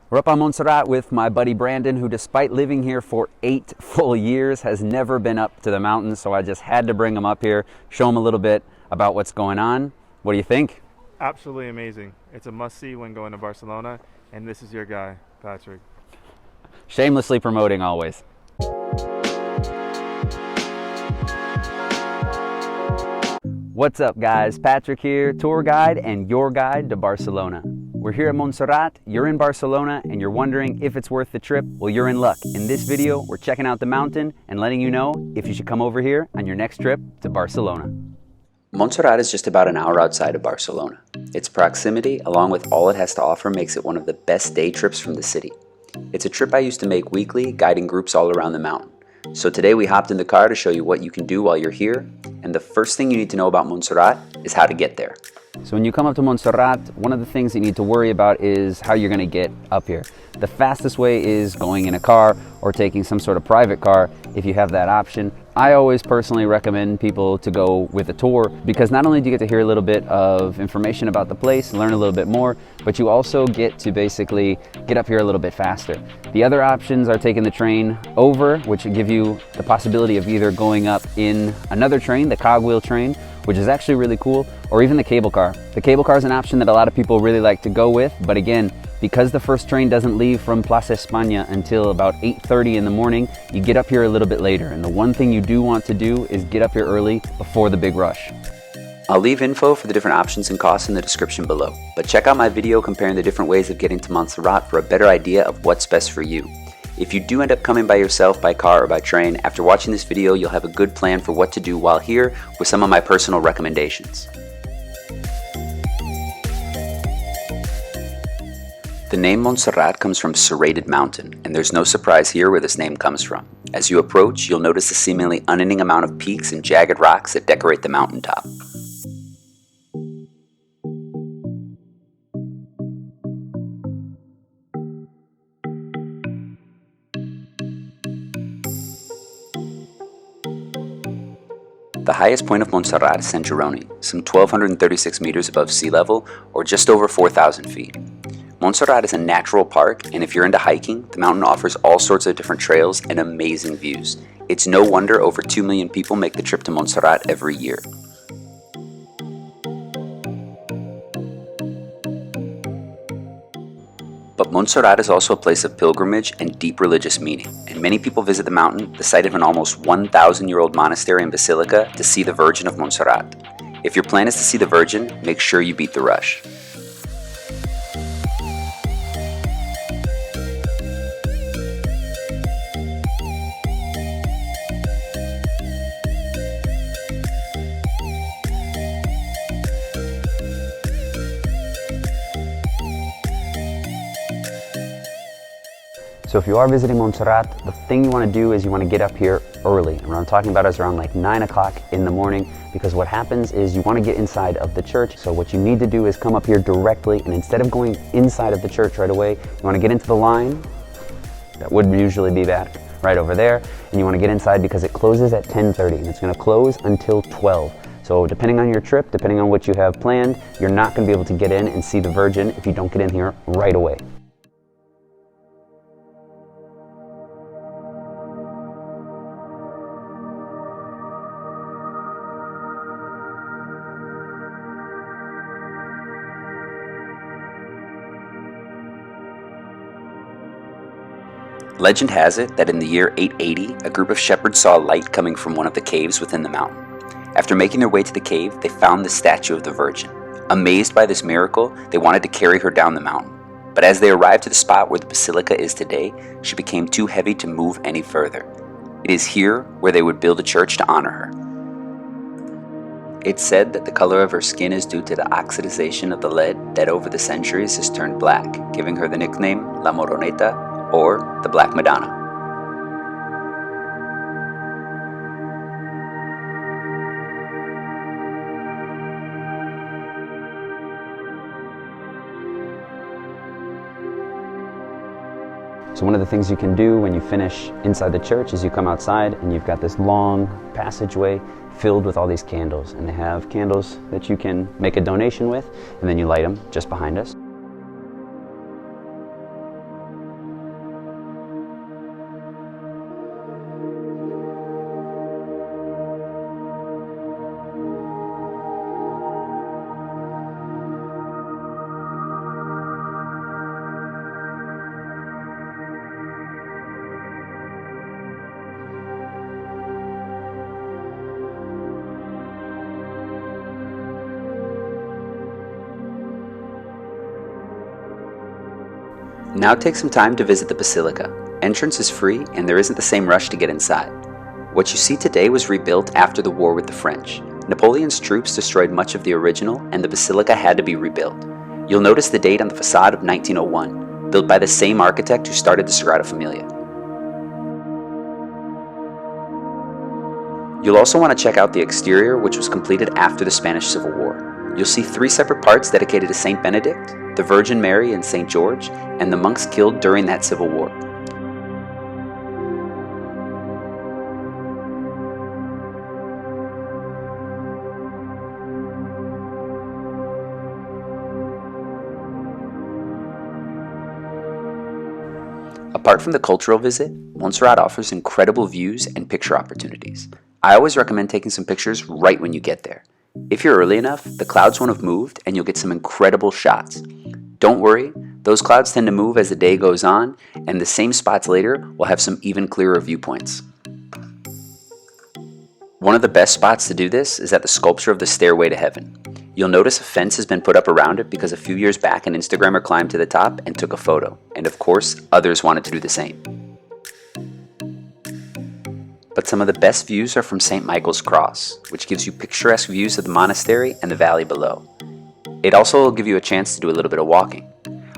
We're up on Montserrat with my buddy Brandon, who despite living here for 8 full years has never been up to the mountains, so I just had to bring him up here, show him a little bit about what's going on. What do you think? Absolutely amazing. It's a must-see when going to Barcelona, and this is your guy, Patrick. Shamelessly promoting always. What's up guys, Patrick here, tour guide and your guide to Barcelona. We're here at Montserrat, you're in Barcelona, and you're wondering if it's worth the trip. Well, you're in luck. In this video, we're checking out the mountain and letting you know if you should come over here on your next trip to Barcelona. Montserrat is just about an hour outside of Barcelona. Its proximity, along with all it has to offer, makes it one of the best day trips from the city. It's a trip I used to make weekly, guiding groups all around the mountain. So today we hopped in the car to show you what you can do while you're here, and the first thing you need to know about Montserrat is how to get there. So when you come up to Montserrat, one of the things you need to worry about is how you're going to get up here. The fastest way is going in a car or taking some sort of private car if you have that option. I always personally recommend people to go with a tour because not only do you get to hear a little bit of information about the place, learn a little bit more, but you also get to basically get up here a little bit faster. The other options are taking the train over, which will give you the possibility of either going up in another train, the cogwheel train, which is actually really cool, or even the cable car. The cable car is an option that a lot of people really like to go with, but again, because the first train doesn't leave from Plaza España until about 8:30 in the morning, you get up here a little bit later. And the one thing you do want to do is get up here early before the big rush. I'll leave info for the different options and costs in the description below, but check out my video comparing the different ways of getting to Montserrat for a better idea of what's best for you. If you do end up coming by yourself, by car, or by train, after watching this video, you'll have a good plan for what to do while here with some of my personal recommendations. The name Montserrat comes from serrated mountain, and there's no surprise here where this name comes from. As you approach, you'll notice the seemingly unending amount of peaks and jagged rocks that decorate the mountaintop. The highest point of Montserrat is Sant Jeroni, some 1,236 meters above sea level, or just over 4,000 feet. Montserrat is a natural park, and if you're into hiking, the mountain offers all sorts of different trails and amazing views. It's no wonder over 2 million people make the trip to Montserrat every year. But Montserrat is also a place of pilgrimage and deep religious meaning, and many people visit the mountain, the site of an almost 1,000-year-old monastery and basilica, to see the Virgin of Montserrat. If your plan is to see the Virgin, make sure you beat the rush. So if you are visiting Montserrat, the thing you want to do is you want to get up here early. And what I'm talking about is around like 9 o'clock in the morning, because what happens is you want to get inside of the church. So what you need to do is come up here directly, and instead of going inside of the church right away, you want to get into the line. That would usually be back right over there. And you want to get inside because it closes at 10:30 and it's going to close until 12. So depending on your trip, depending on what you have planned, you're not going to be able to get in and see the Virgin if you don't get in here right away. Legend has it that in the year 880, a group of shepherds saw a light coming from one of the caves within the mountain. After making their way to the cave, they found the statue of the Virgin. Amazed by this miracle, they wanted to carry her down the mountain. But as they arrived to the spot where the basilica is today, she became too heavy to move any further. It is here where they would build a church to honor her. It's said that the color of her skin is due to the oxidization of the lead that over the centuries has turned black, giving her the nickname La Moroneta, or the Black Madonna. So one of the things you can do when you finish inside the church is you come outside and you've got this long passageway filled with all these candles, and they have candles that you can make a donation with, and then you light them just behind us. Now take some time to visit the Basilica. Entrance is free and there isn't the same rush to get inside. What you see today was rebuilt after the war with the French. Napoleon's troops destroyed much of the original and the Basilica had to be rebuilt. You'll notice the date on the facade of 1901, built by the same architect who started the Sagrada Familia. You'll also want to check out the exterior, which was completed after the Spanish Civil War. You'll see 3 separate parts dedicated to Saint Benedict, the Virgin Mary and Saint George, and the monks killed during that Civil War. Apart from the cultural visit, Montserrat offers incredible views and picture opportunities. I always recommend taking some pictures right when you get there. If you're early enough, the clouds won't have moved and you'll get some incredible shots. Don't worry, those clouds tend to move as the day goes on, and the same spots later will have some even clearer viewpoints. One of the best spots to do this is at the sculpture of the Stairway to Heaven. You'll notice a fence has been put up around it because a few years back an Instagrammer climbed to the top and took a photo, and of course, others wanted to do the same. But some of the best views are from St. Michael's Cross, which gives you picturesque views of the monastery and the valley below. It also will give you a chance to do a little bit of walking.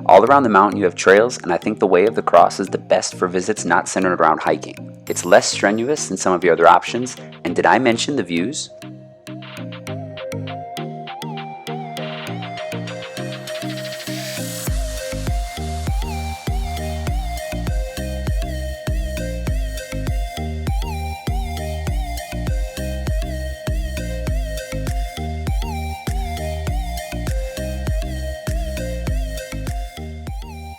All around the mountain you have trails, and I think the Way of the Cross is the best for visits not centered around hiking. It's less strenuous than some of your other options, and did I mention the views?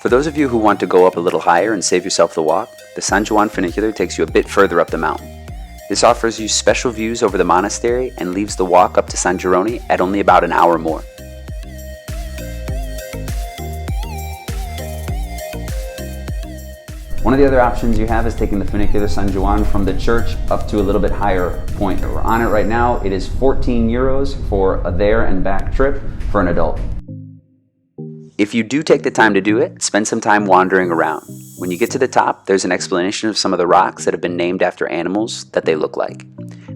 For those of you who want to go up a little higher and save yourself the walk, the San Juan funicular takes you a bit further up the mountain. This offers you special views over the monastery and leaves the walk up to San Gironi at only about an hour more. One of the other options you have is taking the funicular San Juan from the church up to a little bit higher point. We're on it right now. It is 14 euros for a there and back trip for an adult. If you do take the time to do it, spend some time wandering around. When you get to the top, there's an explanation of some of the rocks that have been named after animals that they look like.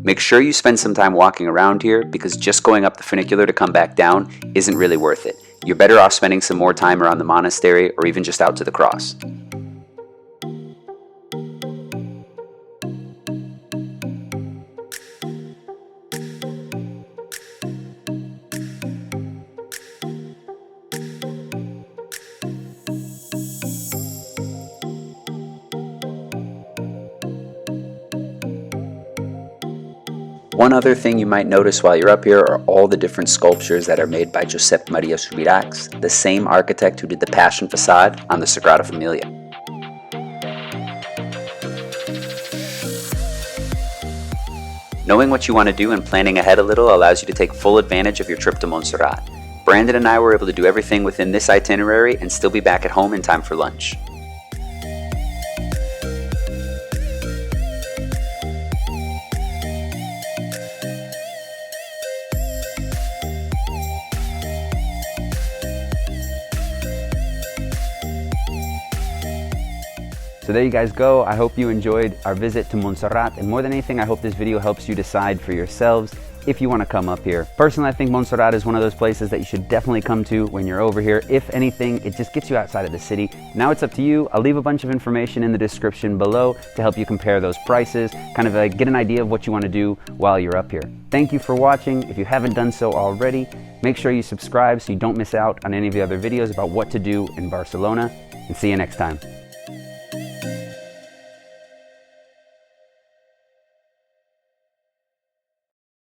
Make sure you spend some time walking around here because just going up the funicular to come back down isn't really worth it. You're better off spending some more time around the monastery or even just out to the cross. One other thing you might notice while you're up here are all the different sculptures that are made by Josep Maria Subirachs, the same architect who did the Passion facade on the Sagrada Familia. Knowing what you want to do and planning ahead a little allows you to take full advantage of your trip to Montserrat. Brandon and I were able to do everything within this itinerary and still be back at home in time for lunch. So there you guys go. I hope you enjoyed our visit to Montserrat, and more than anything, I hope this video helps you decide for yourselves if you want to come up here. Personally, I think Montserrat is one of those places that you should definitely come to when you're over here. If anything, it just gets you outside of the city. Now it's up to you. I'll leave a bunch of information in the description below to help you compare those prices, kind of get an idea of what you want to do while you're up here. Thank you for watching. If you haven't done so already, make sure you subscribe so you don't miss out on any of the other videos about what to do in Barcelona, and see you next time.